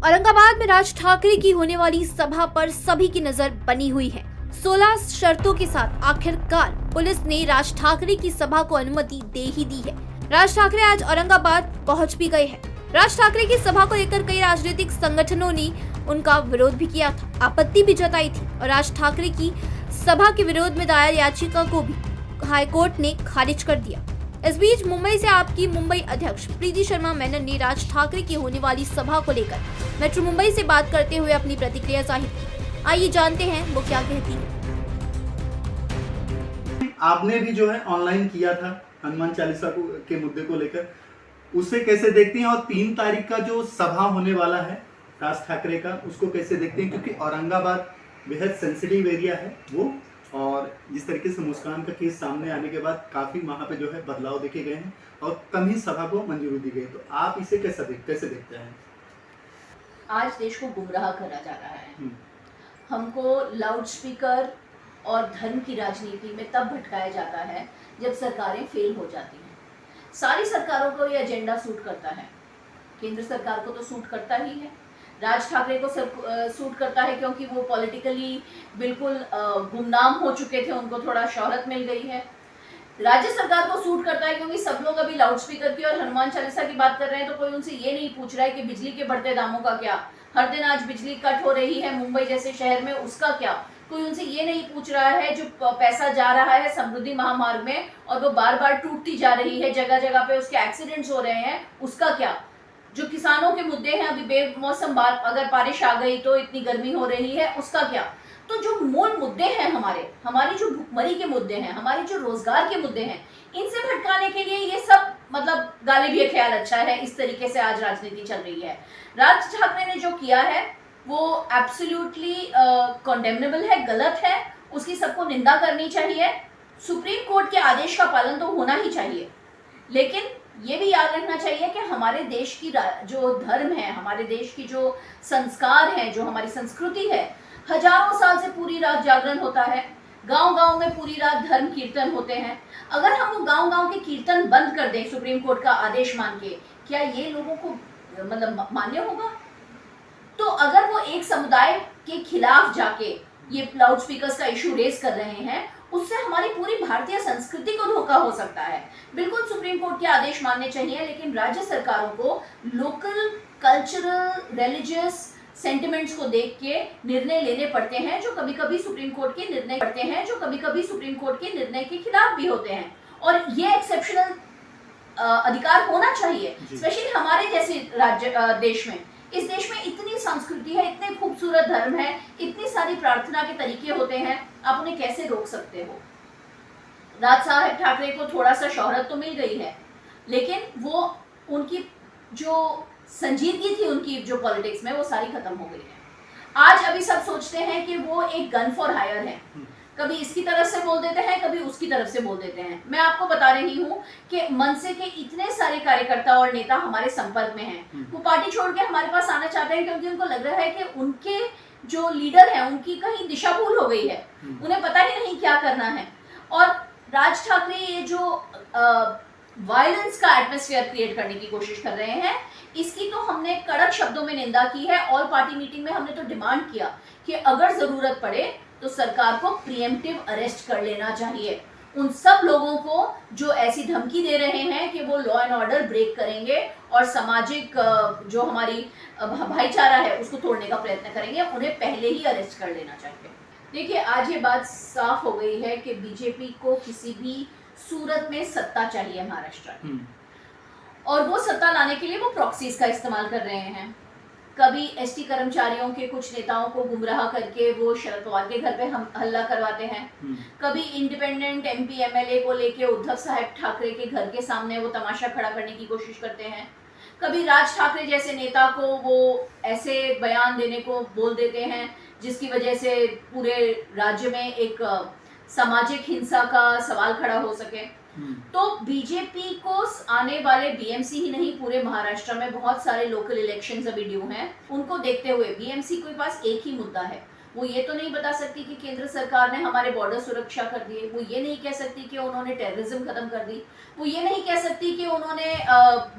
औरंगाबाद में राज ठाकरे की होने वाली सभा पर सभी की नजर बनी हुई है। 16 शर्तों के साथ आखिरकार पुलिस ने राज ठाकरे की सभा को अनुमति दे ही दी है। राज ठाकरे आज औरंगाबाद पहुंच भी गए हैं। राज ठाकरे की सभा को लेकर कई राजनीतिक संगठनों ने उनका विरोध भी किया था, आपत्ति भी जताई थी और राज ठाकरे की सभा के विरोध में दायर याचिका को भी हाईकोर्ट ने खारिज कर दिया। इस बीच मुंबई से आपकी मुंबई अध्यक्ष प्रीति शर्मा मेनन ने राज ठाकरे की होने वाली सभा को लेकर मेट्रो मुंबई से बात करते हुए अपनी प्रतिक्रिया जाहिर की। आइए जानते हैं वो क्या कहती हैं। आपने भी जो है ऑनलाइन किया था हनुमान चालीसा के मुद्दे को लेकर, उसे कैसे देखती हैं? और 3 तारीख का जो सभा होने वाला है राज ठाकरे का, उसको कैसे देखते हैं? क्योंकि औरंगाबाद बेहद सेंसिटिव एरिया है वो, और जिस तरीके से मुस्कान का केस सामने आने के बाद काफी वहां पे जो है बदलाव देखे गए हैं और कम ही सभा को मंजूरी दी गई, तो आप इसे कैसे देखते हैं? आज देश को गुमराह करा जा रहा है। हमको लाउड स्पीकर और धर्म की राजनीति में तब भटकाया जाता है जब सरकारें फेल हो जाती हैं। सारी सरकारों को ये एजेंडा सूट करता है। केंद्र सरकार को तो सूट करता ही है, राज ठाकरे को सूट करता है क्योंकि वो पॉलिटिकली बिल्कुल गुमनाम हो चुके थे, उनको थोड़ा शोहरत मिल गई है। राज्य सरकार को सूट करता है क्योंकि सब लोग अभी लाउड स्पीकर की और हनुमान चालीसा की बात कर रहे हैं, तो कोई उनसे ये नहीं पूछ रहा है कि बिजली के बढ़ते दामों का क्या, हर दिन आज बिजली कट हो रही है मुंबई जैसे शहर में, उसका क्या। कोई उनसे ये नहीं पूछ रहा है जो पैसा जा रहा है समृद्धि महामार्ग में और वो बार बार टूटती जा रही है, जगह जगह पे उसके एक्सीडेंट्स हो रहे हैं, उसका क्या। जो किसानों के मुद्दे हैं, अभी बेमौसम अगर बारिश आ गई तो इतनी गर्मी हो रही है, उसका क्या। तो जो मूल मुद्दे हैं हमारी जो भुखमरी के मुद्दे हैं, हमारे जो रोजगार के मुद्दे हैं, इनसे भटकाने के लिए ये सब मतलब गालिब ये ख्याल अच्छा है, इस तरीके से आज राजनीति चल रही है। राज ठाकरे ने जो किया है वो एब्सोल्युटली कॉन्डेमनेबल है, गलत है, उसकी सबको निंदा करनी चाहिए। सुप्रीम कोर्ट के आदेश का पालन तो होना ही चाहिए, लेकिन ये भी याद रखना चाहिए कि हमारे देश की जो धर्म है, हमारे देश की जो संस्कार है, जो हमारी संस्कृति है, हजारों साल से पूरी रात जागरण होता है, गांव-गांव में पूरी रात धर्म कीर्तन होते हैं। अगर हम वो गांव-गांव के कीर्तन बंद कर दें सुप्रीम कोर्ट का आदेश मान के, क्या ये लोगों को मतलब मान्य होगा? तो अगर वो एक समुदाय के खिलाफ जाके ये लाउड स्पीकर्स का इशू रेज कर रहे हैं, उससे हमारी पूरी भारतीय संस्कृति को धोखा हो सकता है। बिल्कुल सुप्रीम कोर्ट के आदेश मानने चाहिए, लेकिन राज्य सरकारों को लोकल कल्चरल रिलीजियस सेंटिमेंट्स को देख के निर्णय लेने पड़ते हैं, जो कभी-कभी सुप्रीम कोर्ट के निर्णय के खिलाफ भी होते हैं। और ये एक्सेप्शनल अधिकार होना चाहिए, स्पेशली हमारे जैसे देश में। इस देश में इतनी संस्कृति है, इतने खूबसूरत धर्म है, इतनी सारी प्रार्थना के तरीके होते हैं, आप उन्हें कैसे रोक सकते हो? राज साहब ठाकरे को थोड़ा सा शोहरत तो मिल गई है, लेकिन वो उनकी जो संजीदगी थी उनकी जो पॉलिटिक्स में, वो सारी खत्म हो गई है। आज अभी सब सोचते हैं कि वो एक गन फॉर हायर है, कभी इसकी तरफ से बोल देते हैं, कभी उसकी तरफ से बोल देते हैं। मैं आपको बता रही हूँ कि मनसे के इतने सारे कार्यकर्ता और नेता हमारे संपर्क में हैं, वो पार्टी छोड़ के हमारे पास आना चाहते हैं क्योंकि उनको लग रहा है कि उनके जो लीडर हैं उनकी कहीं दिशा भूल हो गई है, उन्हें पता ही नहीं क्या करना है। और राज ठाकरे ये जो वायलेंस का एटमॉस्फेयर क्रिएट करने की कोशिश कर रहे हैं, इसकी तो हमने कड़क शब्दों में निंदा की है। ऑल पार्टी मीटिंग में हमने तो डिमांड किया कि अगर जरूरत पड़े तो सरकार को प्रीएम्प्टिव अरेस्ट कर लेना चाहिए उन सब लोगों को जो ऐसी धमकी दे रहे हैं कि वो लॉ एंड ऑर्डर ब्रेक करेंगे और सामाजिक जो हमारी भाईचारा है उसको तोड़ने का प्रयत्न करेंगे, उन्हें पहले ही अरेस्ट कर लेना चाहिए। देखिए, आज ये बात साफ हो गई है कि बीजेपी को किसी भी सूरत में सत्ता चाहिए महाराष्ट्र में, और वो सत्ता लाने के लिए वो प्रॉक्सीज का इस्तेमाल कर रहे हैं। कभी एसटी कर्मचारियों के कुछ नेताओं को गुमराह करके वो शरद पवार के घर पे हम हल्ला करवाते हैं, कभी इंडिपेंडेंट एमपी एमएलए को लेके उद्धव साहब ठाकरे के घर के सामने वो तमाशा खड़ा करने की कोशिश करते हैं, कभी राज ठाकरे जैसे नेता को वो ऐसे बयान देने को बोल देते हैं जिसकी वजह से पूरे राज्य में एक सामाजिक हिंसा का सवाल खड़ा हो सके। तो बीजेपी को आने वाले बीएमसी ही नहीं, पूरे महाराष्ट्र में बहुत सारे लोकल इलेक्शंस अभी ड्यू हैं, उनको देखते हुए बीएमसी के पास एक ही मुद्दा है, वो ये तो नहीं बता सकती कि केंद्र सरकार ने हमारे बॉर्डर सुरक्षा कर दिए, वो ये नहीं कह सकती कि उन्होंने टेररिज्म खत्म कर दी, वो ये नहीं कह सकती कि उन्होंने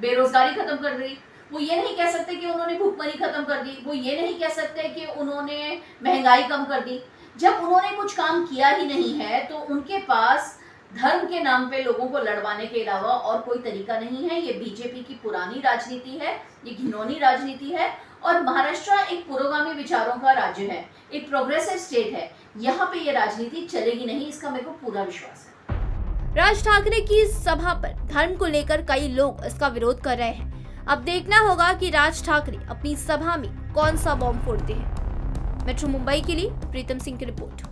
बेरोजगारी खत्म कर दी, वो ये नहीं कह सकते कि उन्होंने भुखमरी खत्म कर दी, वो ये नहीं कह सकते कि उन्होंने महंगाई कम कर दी। जब उन्होंने कुछ काम किया ही नहीं है तो उनके पास धर्म के नाम पे लोगों को लड़वाने के अलावा और कोई तरीका नहीं है। ये बीजेपी की पुरानी राजनीति है, ये घिनौनी राजनीति है और महाराष्ट्र एक पुरोगामी विचारों का राज्य है, एक प्रोग्रेसिव स्टेट है। यहाँ पे ये राजनीति चलेगी नहीं, इसका मेरे को पूरा विश्वास है। राज ठाकरे की इस सभा पर धर्म को लेकर कई लोग इसका विरोध कर रहे हैं। अब देखना होगा कि राज ठाकरे अपनी सभा में कौन सा बॉम्ब फोड़ते हैं। मेट्रो मुंबई के लिए प्रीतम सिंह की रिपोर्ट।